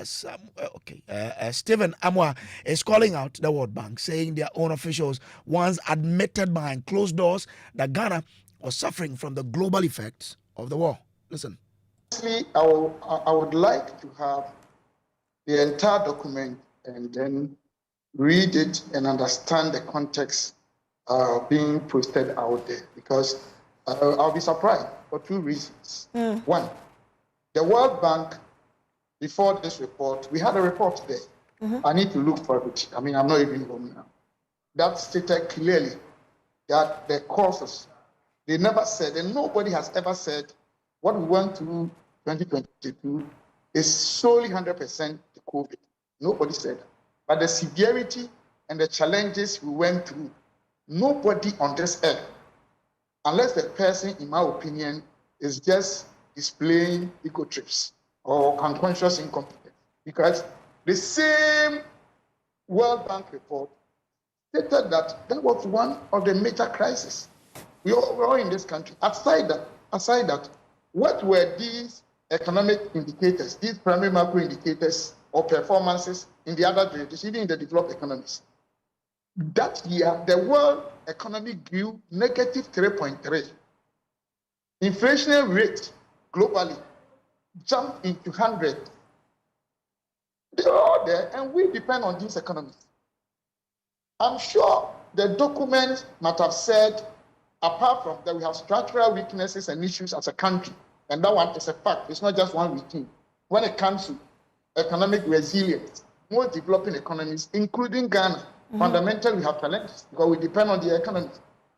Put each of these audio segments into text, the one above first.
Stephen Amwa is calling out the World Bank, saying their own officials once admitted behind closed doors that Ghana was suffering from the global effects of the war. Listen. Honestly, I would like to have the entire document and then read it and understand the context being posted out there, because I'll be surprised for two reasons. One, the World Bank, before this report, we had a report there. I need to look for it. I mean, I'm not even home now. That stated clearly that the causes, they never said, and nobody has ever said, what we went through 2022 is solely 100% the COVID. Nobody said that. But the severity and the challenges we went through, nobody on this earth, unless the person, in my opinion, is just displaying ego trips or unconscious incompetence. Because the same World Bank report stated that that was one of the major crises we all in this country. Aside that, what were these economic indicators, these primary macro indicators or performances in the other jurisdictions, even in the developed economies? That year, the world economy grew negative 3.3. Inflation rate globally jumped into 100. They're all there, and we depend on these economies. I'm sure the document might have said, apart from that, we have structural weaknesses and issues as a country, and that one is a fact. It's not just one routine. When it comes to economic resilience, most developing economies, including Ghana, fundamentally we have challenges because we depend on the economy.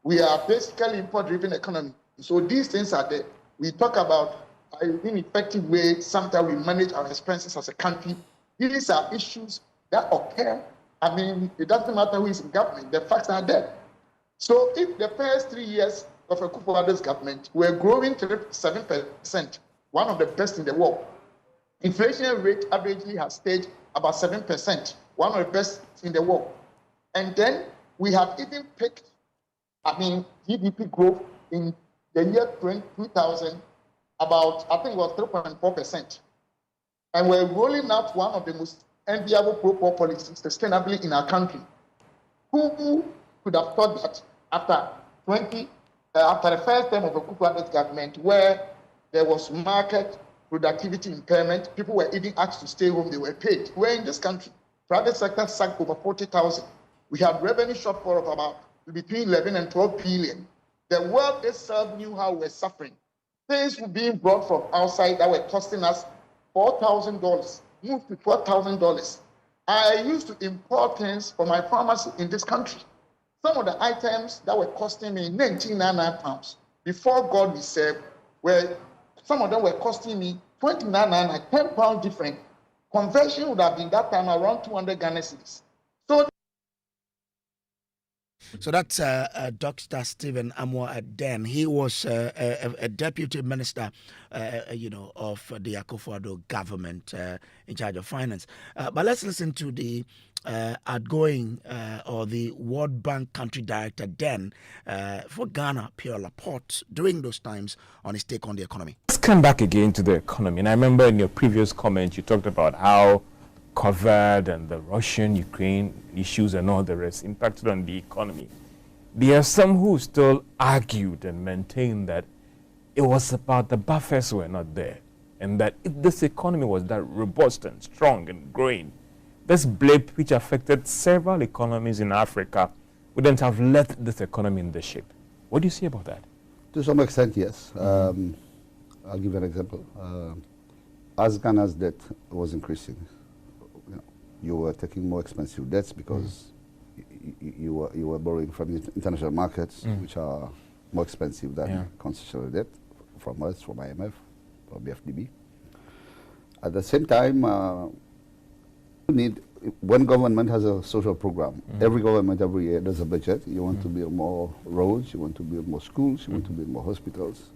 We are basically import-driven economy. So these things are there. We talk about an ineffective way, sometimes we manage our expenses as a country. These are issues that occur. I mean, it doesn't matter who is in government, the facts are there. So if the first 3 years of Akufo-Addo's government were growing to 7%, one of the best in the world, inflation rate averagely has stayed about 7%, one of the best in the world. And then we have even picked, GDP growth in the year 2000, about, I think it was 3.4%. And we're rolling out one of the most enviable pro-poor policies sustainably in our country. Who could have thought that after the first term of Akufo-Addo's government, where there was market productivity impairment, people were even asked to stay home, they were paid. We're in this country. Private sector sank over 40,000. We had revenue shortfall of about between 11 and 12 billion. The world itself knew how we're suffering. Things were being brought from outside that were costing us $4,000, moved to $12,000. I used to import things for my farmers in this country. Some of the items that were costing me 1999 pounds, before God we serve, some of them were costing me 29.99, 10 pounds different. Conversion would have been that time around 200 Ghana cedis. So that's Dr. Stephen Amwa Den. He was a deputy minister, of the Akufo-Addo government in charge of finance. But let's listen to the outgoing or the World Bank country director Den for Ghana, Pierre Laporte, during those times on his take on the economy. Let's come back again to the economy. And I remember in your previous comment, you talked about how Govt and the Russian-Ukraine issues and all the rest impacted on the economy. There are some who still argued and maintained that it was about the buffers were not there, and that if this economy was that robust and strong and growing, this blip which affected several economies in Africa wouldn't have left this economy in this shape. What do you say about that? To some extent, yes. I'll give an example. As Ghana's debt was increasing, you were taking more expensive debts because you were borrowing from international markets, which are more expensive than constitutional debt from us, from IMF, from BFDB. At the same time, when government has a social program, every government every year does a budget. You want to build more roads, you want to build more schools, you want to build more hospitals,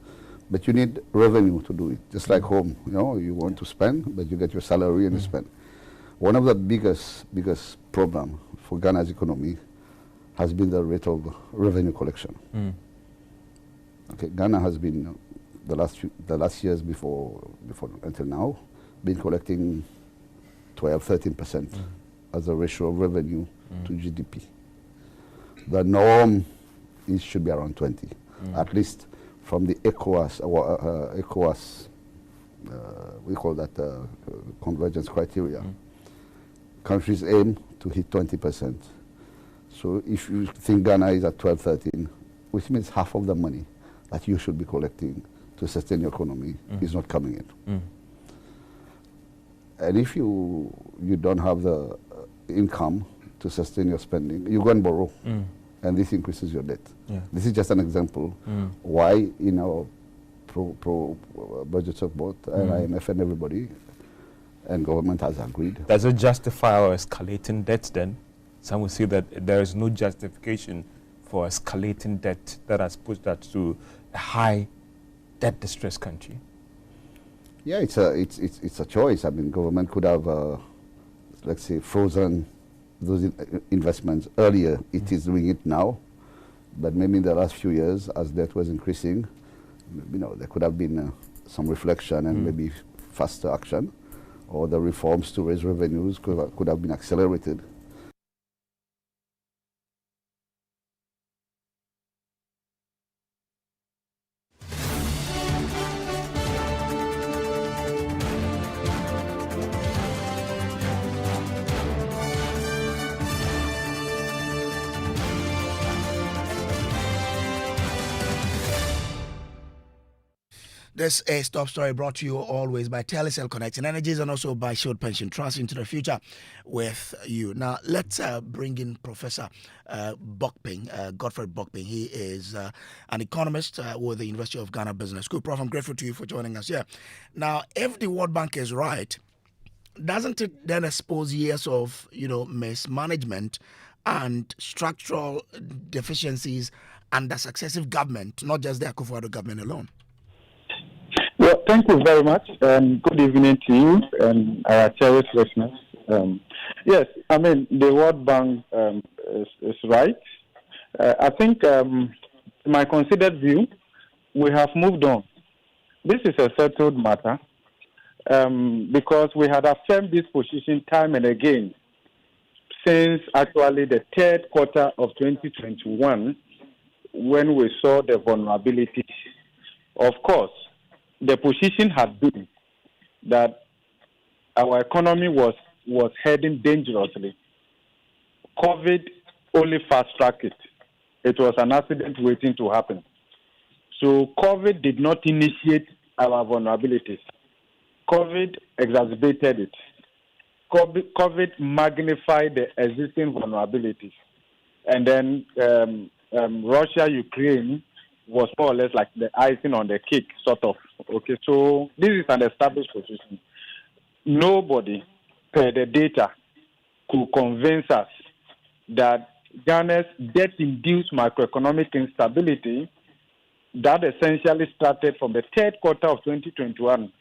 but you need revenue to do it. Just like home, you want to spend, but you get your salary and you spend. One of the biggest problem for Ghana's economy has been the rate of revenue collection. Okay, Ghana has been the last years before until now been collecting 12-13% as a ratio of revenue to GDP. The norm should be around 20, at least from the ECOWAS, we call that convergence criteria. Countries aim to hit 20%. So if you think Ghana is at 12-13, which means half of the money that you should be collecting to sustain your economy is not coming in. And if you don't have the income to sustain your spending, you go and borrow, and this increases your debt. This is just an example why in our budget support, IMF and everybody, and government has agreed. Does it justify our escalating debt then? Some will say that there is no justification for escalating debt that has pushed us to a high debt distressed country. Yeah, it's a choice. I mean, government could have, let's say, frozen those investments earlier. It is doing it now, but maybe in the last few years, as debt was increasing, there could have been some reflection and maybe faster action, or the reforms to raise revenues could have been accelerated. This is Top Story, brought to you always by Telecel Connecting Energies and also by Shield Pension Trust, into the future with you. Now, let's bring in Professor Bokping, Godfrey Bokping. He is an economist with the University of Ghana Business School. Prof, I'm grateful to you for joining us here. Now, if the World Bank is right, doesn't it then expose years of, mismanagement and structural deficiencies under successive government, not just the Akufo-Addo government alone? Well, thank you very much, and good evening to you and our cherished listeners. Yes, I mean, the World Bank is right. I think, my considered view, we have moved on. This is a settled matter because we had affirmed this position time and again since actually the third quarter of 2021 when we saw the vulnerability. Of course, the position had been that our economy was heading dangerously. COVID only fast-tracked it. It was an accident waiting to happen. So COVID did not initiate our vulnerabilities. COVID exacerbated it. COVID magnified the existing vulnerabilities. And then Russia, Ukraine was more or less like the icing on the cake, sort of. Okay, so this is an established position. Nobody, per the data, could convince us that Ghana's debt-induced macroeconomic instability that essentially started from the third quarter of 2021.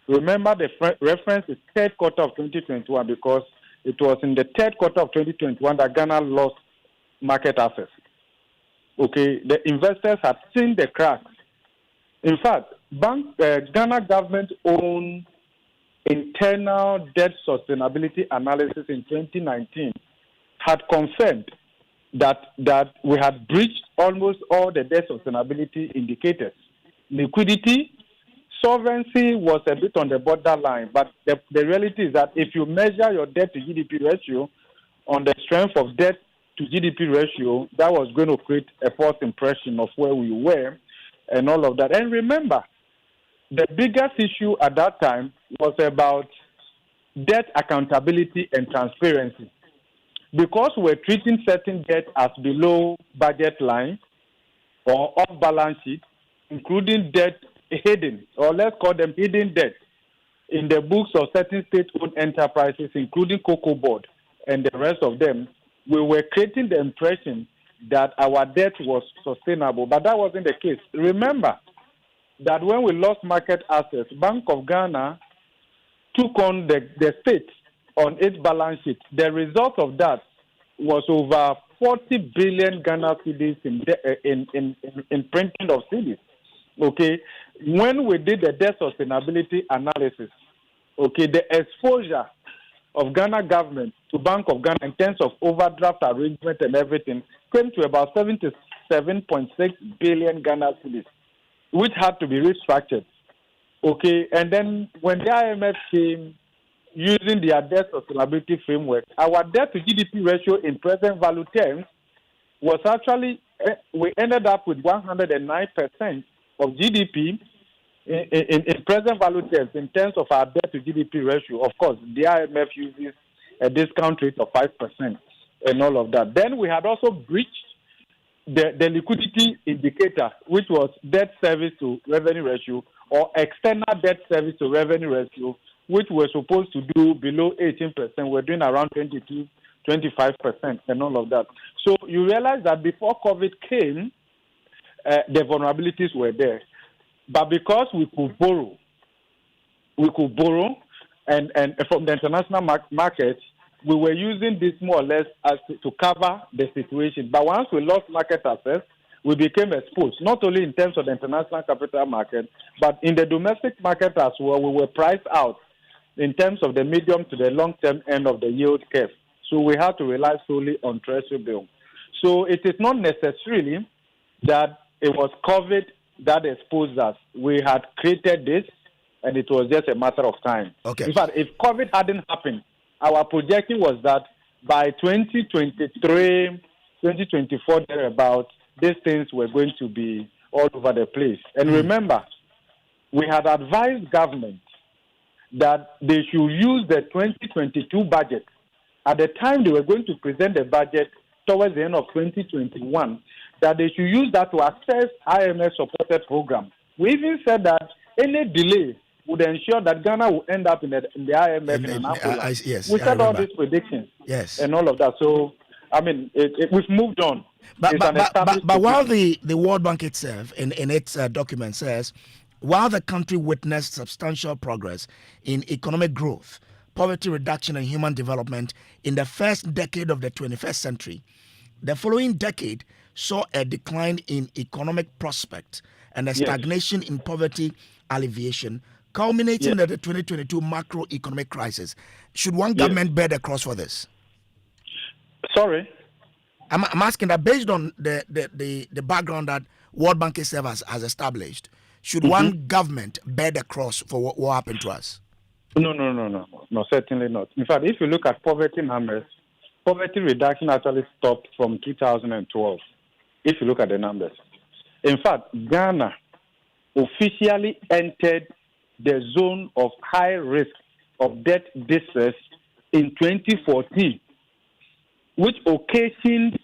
Remember, the reference is third quarter of 2021 because it was in the third quarter of 2021 that Ghana lost market access. Okay, the investors had seen the cracks. In fact, Ghana government own internal debt sustainability analysis in 2019 had confirmed that we had breached almost all the debt sustainability indicators. Liquidity, solvency was a bit on the borderline, but the reality is that if you measure your debt to GDP ratio on the strength of debt to GDP ratio, that was going to create a false impression of where we were and all of that. And remember, the biggest issue at that time was about debt accountability and transparency. Because we're treating certain debt as below budget line or off balance sheet, including debt hidden, or let's call them hidden debt, in the books of certain state-owned enterprises, including Cocoa Board and the rest of them, we were creating the impression that our debt was sustainable, but that wasn't the case. Remember that when we lost market access, Bank of Ghana took on the state on its balance sheet. The result of that was over 40 billion Ghana cedis in printing of cedis. Okay, when we did the debt sustainability analysis, okay, the exposure of Ghana government to Bank of Ghana in terms of overdraft arrangement and everything came to about 77.6 billion Ghana cedis, which had to be restructured. Okay, and then when the IMF came using their debt sustainability framework, our debt to GDP ratio in present value terms was actually, we ended up with 109% of GDP in present value terms in terms of our debt to GDP ratio. Of course, the IMF uses a discount rate of 5% and all of that. Then we had also breached the liquidity indicator, which was debt service to revenue ratio or external debt service to revenue ratio, which we're supposed to do below 18%. We're doing around 22, 25% and all of that. So you realize that before COVID came, the vulnerabilities were there. But because we could borrow, and from the international market, we were using this more or less as to cover the situation. But once we lost market access, we became exposed, not only in terms of the international capital market, but in the domestic market as well. We were priced out in terms of the medium to the long-term end of the yield curve. So we had to rely solely on treasury bill. So it is not necessarily that it was COVID that exposed us. We had created this, and it was just a matter of time. Okay. In fact, if COVID hadn't happened, our projection was that by 2023, 2024, thereabouts, these things were going to be all over the place. And remember, we had advised government that they should use the 2022 budget. At the time they were going to present the budget towards the end of 2021, that they should use that to assess IMF-supported program. We even said that any delay would ensure that Ghana will end up in the IMF in an ambulance. Yes, we said all these predictions and all of that. So, I mean, we've moved on. But while the World Bank itself, in its document says, while the country witnessed substantial progress in economic growth, poverty reduction and human development in the first decade of the 21st century, the following decade saw a decline in economic prospect and a stagnation in poverty alleviation, culminating in the 2022 macroeconomic crisis. Should one government bear the cross for this? Sorry? I'm asking that based on the background that World Bank itself has established, should one government bear the cross for what happened to us? No, certainly not. In fact, if you look at poverty numbers, poverty reduction actually stopped from 2012, if you look at the numbers. In fact, Ghana officially entered the zone of high risk of debt distress in 2014, which occasioned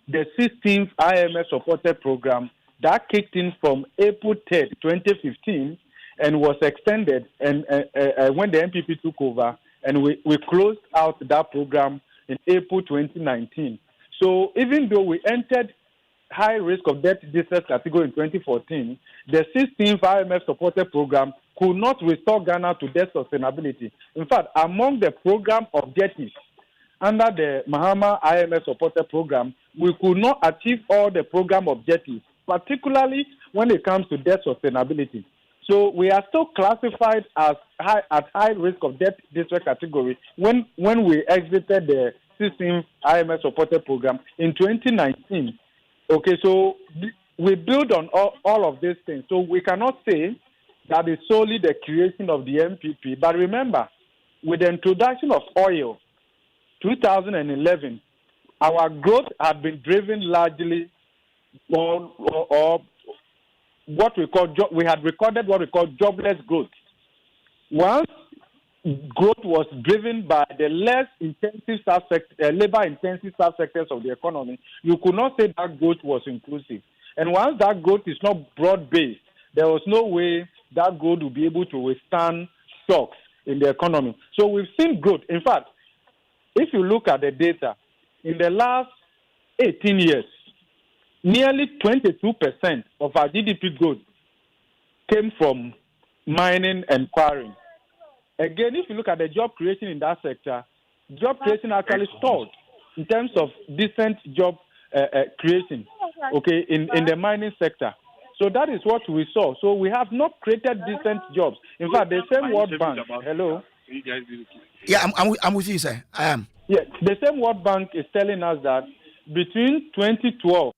the 16th IMF-supported program that kicked in from April 3rd, 2015, and was extended and when the MPP took over, and we closed out that program in April 2019. So even though we entered high risk of debt distress category in 2014, the 16th IMF-supported program could not restore Ghana to debt sustainability. In fact, among the program objectives under the Mahama IMF-supported program, we could not achieve all the program objectives, particularly when it comes to debt sustainability. So we are still classified as at high risk of debt distress category when we exited the 16th IMF-supported program in 2019. Okay, so we build on all of these things. So we cannot say that it's solely the creation of the MPP. But remember, with the introduction of oil, 2011, our growth had been driven largely or what we call we had recorded what we call jobless growth. Once growth was driven by the less intensive labor-intensive subsectors of the economy, you could not say that growth was inclusive. And once that growth is not broad-based, there was no way that growth will be able to withstand shocks in the economy. So we've seen growth. In fact, if you look at the data, in the last 18 years, nearly 22% of our GDP growth came from mining and quarrying. Again, if you look at the job creation in that sector, job creation actually stalled in terms of decent job creation, okay, in the mining sector. So that is what we saw. So we have not created decent jobs. In fact, the same World Bank, Yeah, I'm with you, sir. I am. Yes, the same World Bank is telling us that between 2012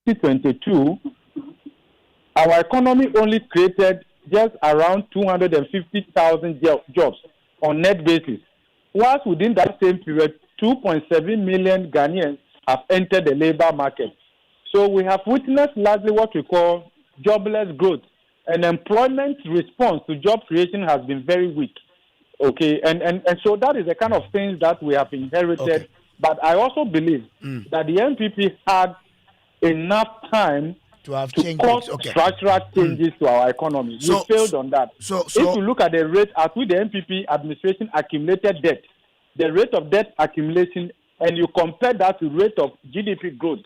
and 2022, our economy only created just around 250,000 jobs on net basis. Whilst within that same period, 2.7 million Ghanaians have entered the labor market. So we have witnessed largely what we call jobless growth. And employment response to job creation has been very weak. Okay, and so that is the kind of things that we have inherited. Okay. But I also believe that the NPP had enough time To have to changed cause it. Okay. structural changes to our economy. We failed on that. If you look at the rate at which the NPP administration accumulated debt, the rate of debt accumulation, and you compare that to rate of GDP growth,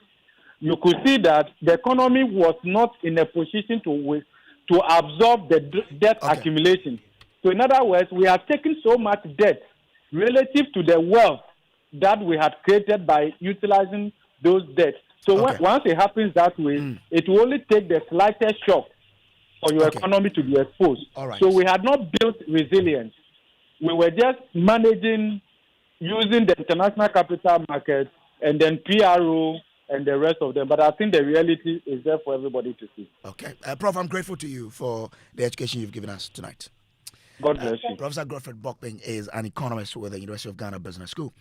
you could see that the economy was not in a position to absorb the debt accumulation. So in other words, we have taken so much debt relative to the wealth that we had created by utilizing those debts. So once it happens that way, it will only take the slightest shock for your economy to be exposed. All right. So we had not built resilience. We were just managing using the international capital market and then PRO and the rest of them. But I think the reality is there for everybody to see. Okay. Prof, I'm grateful to you for the education you've given us tonight. God bless you. Professor Godfred Bokping is an economist with the University of Ghana Business School.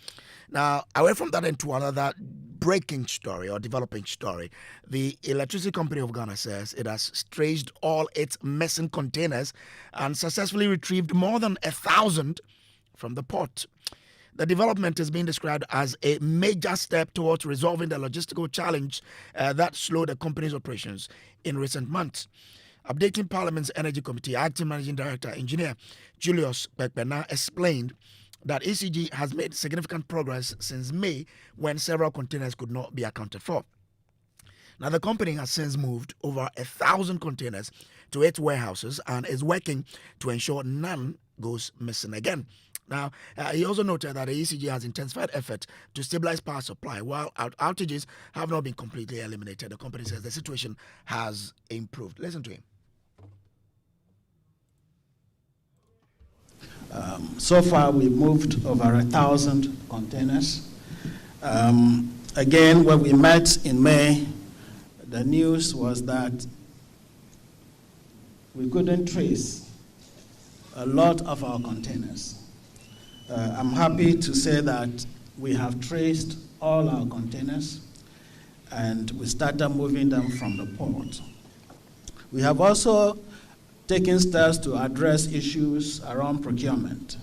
Now, away from that into another breaking story or developing story, the Electricity Company of Ghana says it has traced all its missing containers and successfully retrieved more than 1,000 from the port. The development is being described as a major step towards resolving the logistical challenge that slowed the company's operations in recent months. Updating Parliament's Energy Committee, Acting Managing Director, Engineer Julius Bekpena explained that ECG has made significant progress since May when several containers could not be accounted for. Now, the company has since moved over 1,000 containers to 8 warehouses and is working to ensure none goes missing again. Now, he also noted that the ECG has intensified effort to stabilize power supply. While outages have not been completely eliminated, the company says the situation has improved. Listen to him. So far, we moved over 1,000 containers. Again, when we met in May, the news was that we couldn't trace a lot of our containers. I'm happy to say that we have traced all our containers and we started moving them from the port. We have also taken steps to address issues around procurement.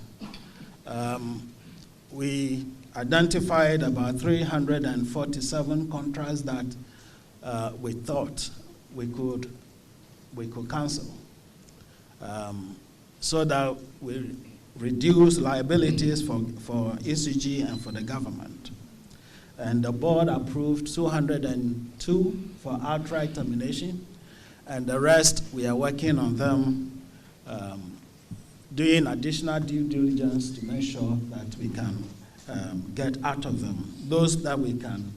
We identified about 347 contracts that we thought we could cancel, so that we reduce liabilities for ECG and for the government. And the board approved 202 for outright termination, and the rest we are working on them, doing additional due diligence to make sure that we can get out of them. Those that we can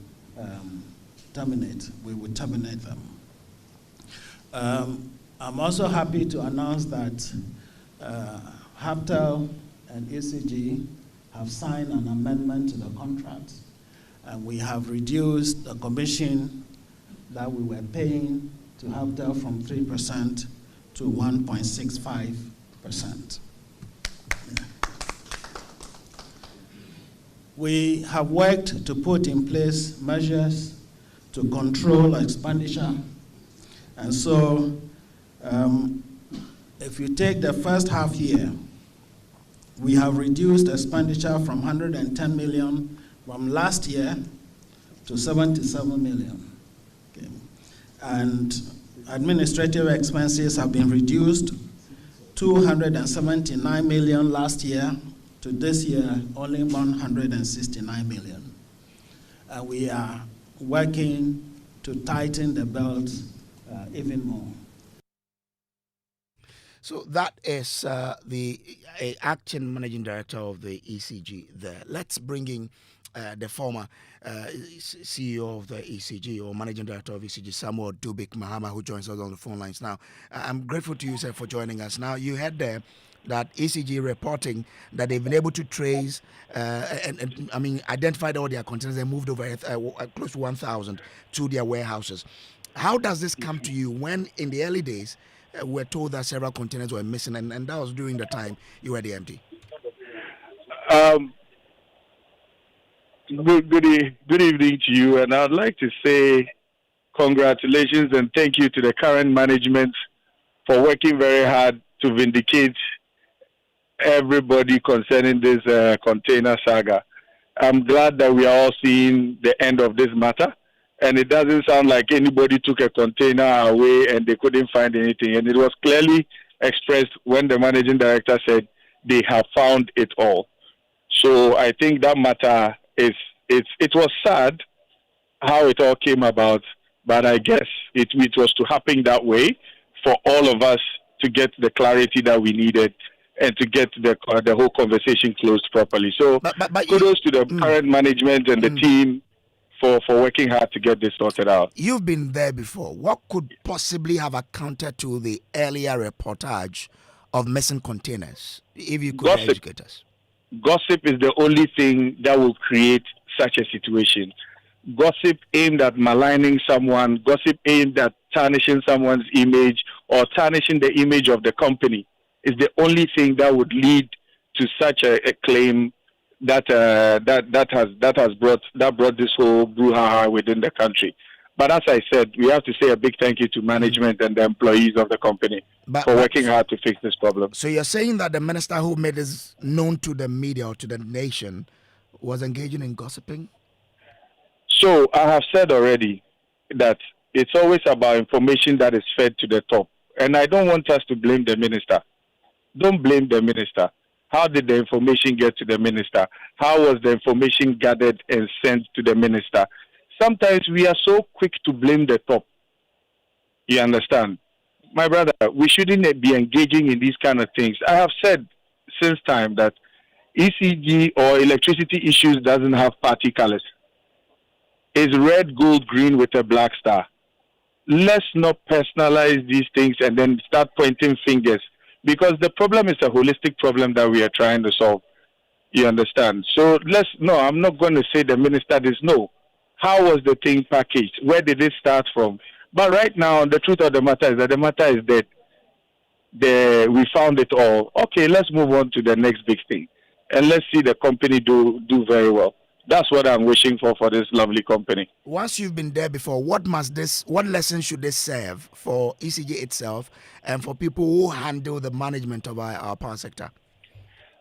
terminate, we will terminate them. I'm also happy to announce that HAPTEL and ECG have signed an amendment to the contract, and we have reduced the commission that we were paying to HAPTEL from 3% to 1.65%. We have worked to put in place measures to control expenditure, and so if you take the first half year, we have reduced expenditure from 110 million from last year to 77 million. Okay. And administrative expenses have been reduced 279 million last year to this year only 169 million. And we are working to tighten the belt even more. So that is the acting managing director of the ECG there. Let's bring in the former CEO of the ECG or managing director of ECG, Samuel Dubik Mahama, who joins us on the phone lines now. I'm grateful to you, sir, for joining us. Now, you had there that ECG reporting that they've been able to trace and I mean identified all their containers and moved over close to 1,000 to their warehouses. How does this come to you when in the early days we're told that several containers were missing, and that was during the time you were the MD? Good evening to you, and I'd like to say congratulations and thank you to the current management for working very hard to vindicate everybody concerning this container saga. I'm glad that we are all seeing the end of this matter, and it doesn't sound like anybody took a container away and they couldn't find anything. And it was clearly expressed when the managing director said they have found it all. So I think that matter it was sad how it all came about, but I guess it was to happen that way for all of us to get the clarity that we needed and to get the whole conversation closed properly. So but kudos to the current management and the team for working hard to get this sorted out. You've been there before. What could possibly have accounted to the earlier reportage of missing containers, if you could educate us? Gossip is the only thing that will create such a situation. Gossip aimed at maligning someone, gossip aimed at tarnishing someone's image or tarnishing the image of the company is the only thing that would lead to such a claim that brought this whole brouhaha within the country. But as I said, we have to say a big thank you to management and the employees of the company for working hard to fix this problem. So you're saying that the minister who made this known to the media or to the nation was engaging in gossiping? So I have said already that it's always about information that is fed to the top. And I don't want us to blame the minister. Don't blame the minister. How did the information get to the minister? How was the information gathered and sent to the minister? Sometimes we are so quick to blame the top. You understand? My brother, we shouldn't be engaging in these kind of things. I have said since time that ECG or electricity issues doesn't have party colors. It's red, gold, green with a black star. Let's not personalize these things and then start pointing fingers, because the problem is a holistic problem that we are trying to solve. You understand? So I'm not going to say the minister is no. How was the thing packaged? Where did it start from? But right now, the truth of the matter is that the matter is dead. We found it all. Okay, let's move on to the next big thing. And let's see the company do very well. That's what I'm wishing for this lovely company. Once you've been there before, what lesson should this serve for ECG itself and for people who handle the management of our power sector?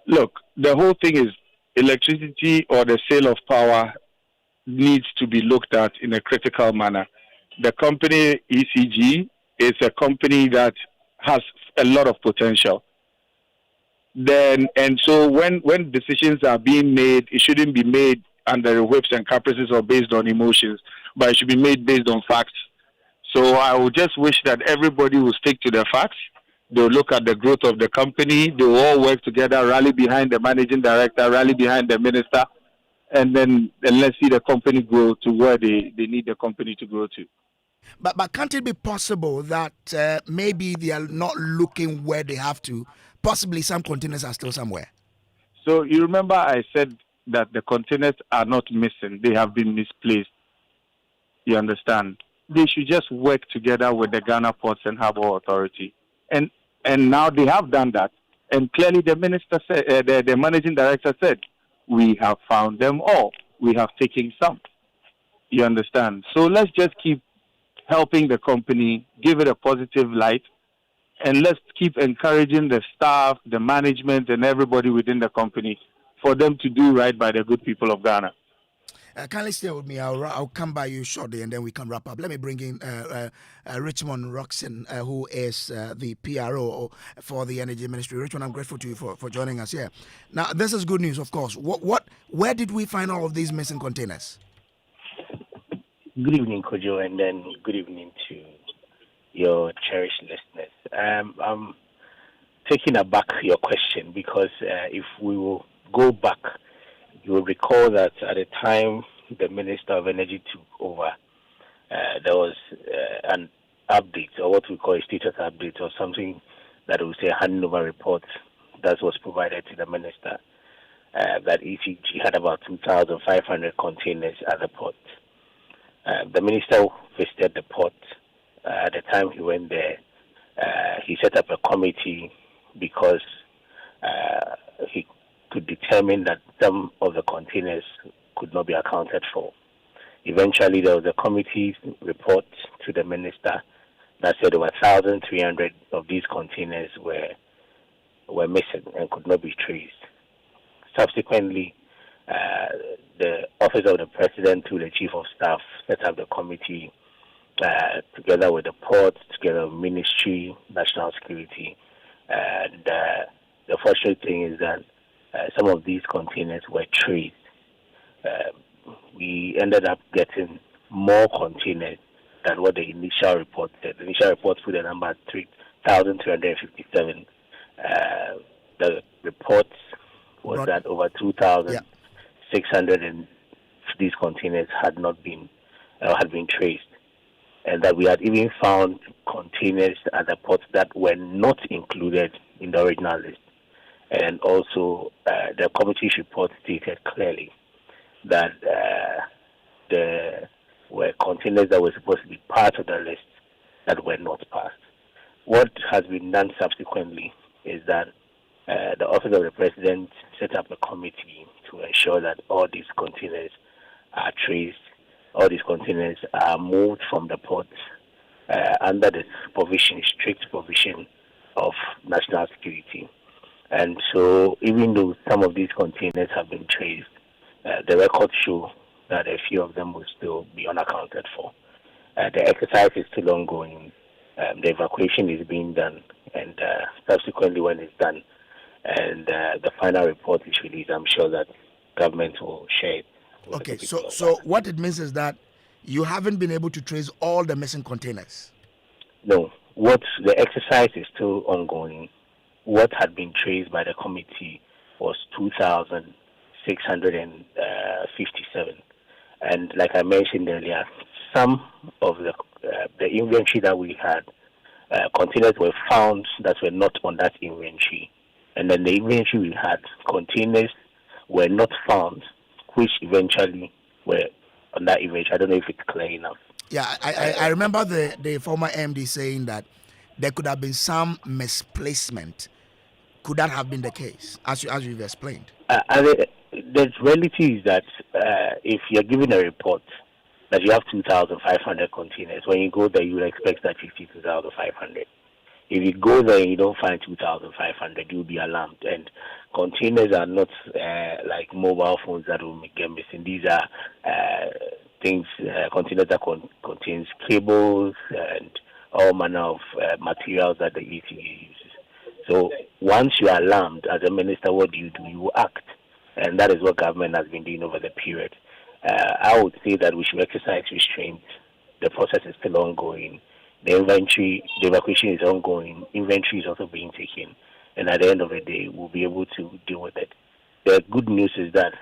Look, the whole thing is electricity or the sale of power needs to be looked at in a critical manner. The company ECG is a company that has a lot of potential. So when decisions are being made, it shouldn't be made under whips and caprices or based on emotions, but it should be made based on facts. So I would just wish that everybody will stick to the facts. They'll look at the growth of the company. They'll all work together, rally behind the managing director, rally behind the minister, and let's see the company grow to where they need the company to grow to. But can't it be possible that maybe they are not looking where they have to? Possibly some containers are still somewhere. So you remember I said that the containers are not missing. They have been misplaced. You understand? They should just work together with the Ghana Ports and Harbour Authority. And now they have done that. And clearly the minister said, the managing director said, we have found them all. We have taken some. You understand? So let's just keep helping the company, give it a positive light, and let's keep encouraging the staff, the management, and everybody within the company for them to do right by the good people of Ghana. Kindly stay with me. I'll come by you shortly, and then we can wrap up. Let me bring in Richmond Roxon, who is the PRO for the Energy Ministry. Richmond, I'm grateful to you for joining us here. Now, this is good news, of course. Where did we find all of these missing containers? Good evening, Kojo, and then good evening to your cherished listeners. I'm taking aback your question because if we will go back, you will recall that at the time the Minister of Energy took over, there was an update, or what we call a status update, or something that we say a handover report that was provided to the minister, that ECG had about 2,500 containers at the port. The minister visited the port. At the time he went there, he set up a committee because he could determine that some of the containers could not be accounted for. Eventually, there was a committee report to the minister that said over 1,300 of these containers were missing and could not be traced. Subsequently, the Office of the President, through the Chief of Staff, set up the committee together with the port, together with Ministry, National Security. And the fortunate thing is that some of these containers were traced. We ended up getting more containers than what the initial report said. The initial report put the number at 3,357. The report was that over 2,600 and these containers had not been had been traced, and that we had even found containers at the port that were not included in the original list. And also, the committee's report stated clearly that there were containers that were supposed to be part of the list that were not passed. What has been done subsequently is that the Office of the President set up a committee to ensure that all these containers are traced, all these containers are moved from the ports under the strict provision of national security. And so even though some of these containers have been traced, the records show that a few of them will still be unaccounted for. The exercise is still ongoing. The evacuation is being done, and subsequently when it's done and the final report is released, I'm sure that government will share it. Okay, so what it means is that you haven't been able to trace all the missing containers? No. What the exercise is still ongoing. What had been traced by the committee was 2,657. And like I mentioned earlier, some of the inventory that we had, containers were found that were not on that inventory. And then the inventory we had, containers were not found, which eventually were on that inventory. I don't know if it's clear enough. Yeah, I remember the former MD saying that there could have been some misplacement. Could that have been the case, as you've explained? The reality is that if you're given a report that you have 2,500 containers, when you go there, you would expect that 52,500. If you go there and you don't find 2,500, you'll be alarmed. And containers are not like mobile phones that will get missing. These are containers that contains cables and all manner of materials that the ECG uses. So once you are alarmed as a minister, what do? You act. And that is what government has been doing over the period. I would say that we should exercise restraint. The process is still ongoing. The evacuation is ongoing. Inventory is also being taken. And at the end of the day, we'll be able to deal with it. The good news is that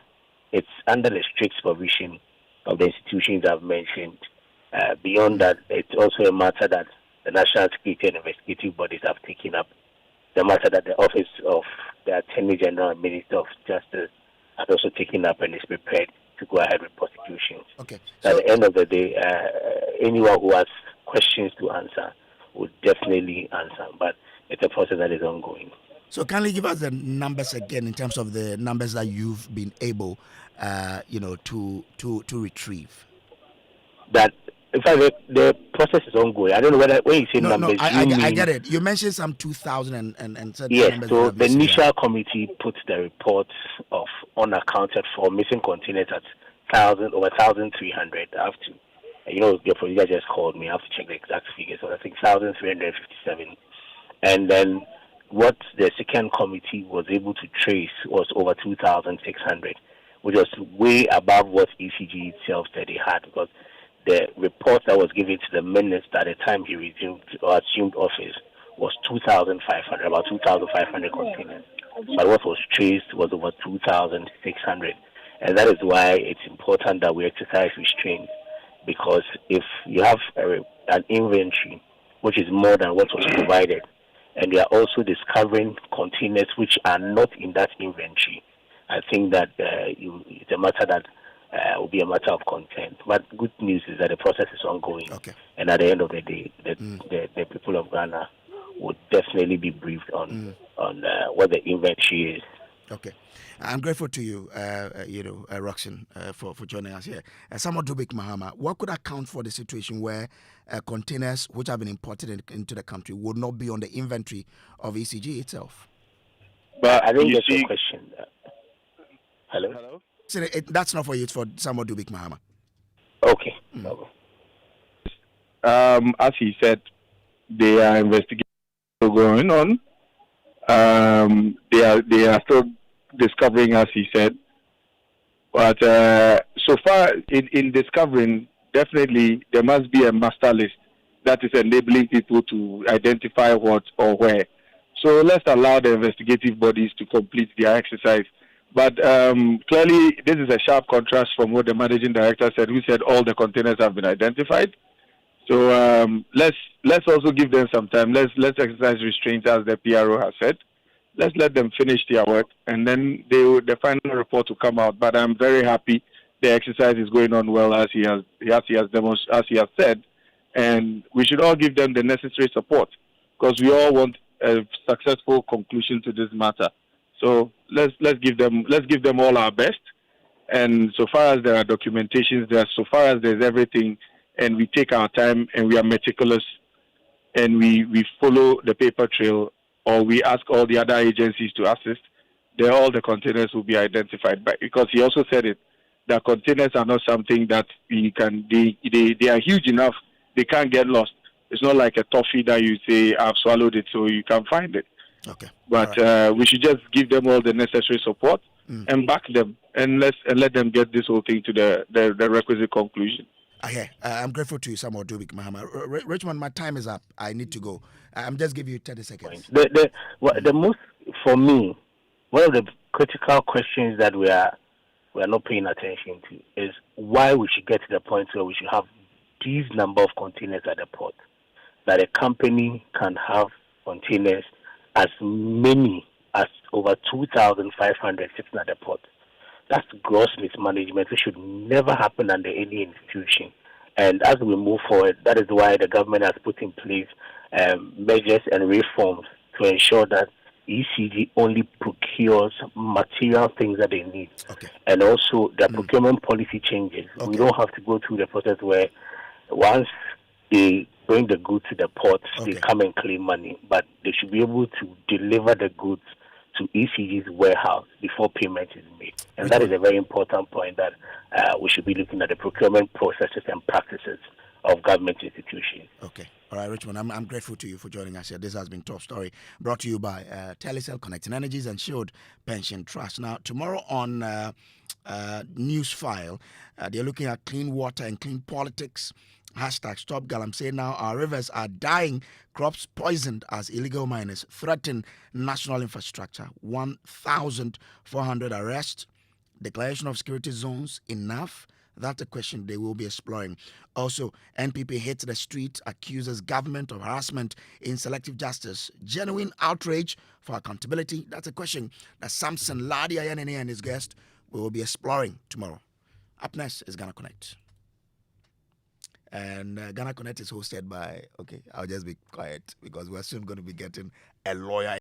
it's under the strict supervision of the institutions I've mentioned. Beyond that, it's also a matter that the national security and investigative bodies have taken up. The matter that the Office of the Attorney General and Minister of Justice has also taken up and is prepared to go ahead with prosecutions. Okay. So at the end of the day, anyone who has questions to answer will definitely answer, but it's a process that is ongoing. So can you give us the numbers again in terms of the numbers that you've been able, to retrieve? That in fact the process is ongoing. I don't know whether when you say numbers, I get it. You mentioned some 2,000 and said yes. Numbers So the initial committee put the reports of unaccounted for missing containers at over 1,300. I have to, your producer just called me. I have to check the exact figure. So I think 1,357, and then what the second committee was able to trace was over 2,600, which was way above what ECG itself said they had, because the report that was given to the minister at the time he resumed or assumed office was 2,500, about 2,500 containers. But what was traced was over 2,600. And that is why it's important that we exercise restraint, because if you have an inventory which is more than what was provided, and we are also discovering containers which are not in that inventory, I think that it's a matter that will be a matter of content. But good news is that the process is ongoing. Okay. And at the end of the day, the people of Ghana would definitely be briefed on what the inventory is. Okay. I'm grateful to you, Roxanne, for joining us here. Samuel Dubik Mahama, what could account for the situation where containers which have been imported into the country would not be on the inventory of ECG itself? But I think that's a question. Hello? So that's not for you, it's for Samuel Dubik Mahama. Okay. As he said, they are investigating going on. They are still discovering, as he said. But so far in discovering, definitely there must be a master list that is enabling people to identify what or where. So let's allow the investigative bodies to complete their exercise. But clearly, this is a sharp contrast from what the managing director said, who said all the containers have been identified. So let's also give them some time. Let's exercise restraint, as the PRO has said. Let's let them finish their work, and then the final report will come out. But I'm very happy the exercise is going on well, as he has said, and we should all give them the necessary support, because we all want a successful conclusion to this matter. So let's give them all our best. And so far as there are documentations, so far as there's everything, and we take our time and we are meticulous, and we follow the paper trail, or we ask all the other agencies to assist, then all the containers will be identified. But because he also said it, that containers are not something that we can, they are huge enough, they can't get lost. It's not like a toffee that you say, I've swallowed it, so you can find it. Okay. But right. We should just give them all the necessary support and back them, and let them get this whole thing to the requisite conclusion. I'm grateful to you, Samuel Dubik Mahama. Richmond, my time is up. I need to go. I'm just giving you 30 seconds. The most, for me, one of the critical questions that we are not paying attention to is why we should get to the point where we should have these number of containers at the port. That a company can have containers as many as over 2,500 sitting at the port. That's gross mismanagement, which should never happen under any institution. And as we move forward, that is why the government has put in place measures and reforms to ensure that ECG only procures material things that they need. Okay. And also the procurement policy changes. Okay. We don't have to go through the process where once they bring the goods to the port, they come and claim money, but they should be able to deliver the goods to ECG's warehouse before payment is made. And that is a very important point, that we should be looking at the procurement processes and practices of government institutions. Okay. All right, Richmond, I'm grateful to you for joining us here. This has been Top Story, brought to you by Telecel, Connecting Energies, and Shield Pension Trust. Now, tomorrow on News File, they're looking at clean water and clean politics. Hashtag Stop Galamsey. Now our rivers are dying, crops poisoned as illegal miners threaten national infrastructure. 1,400 arrests. Declaration of security zones enough? That's a question they will be exploring. Also, NPP hits the street, accuses government of harassment in selective justice. Genuine outrage for accountability? That's a question that Samson Ladi Ayanene and his guest will be exploring tomorrow. Up next is Ghana Connect. And Ghana Connect is hosted by, I'll just be quiet because we're soon going to be getting a lawyer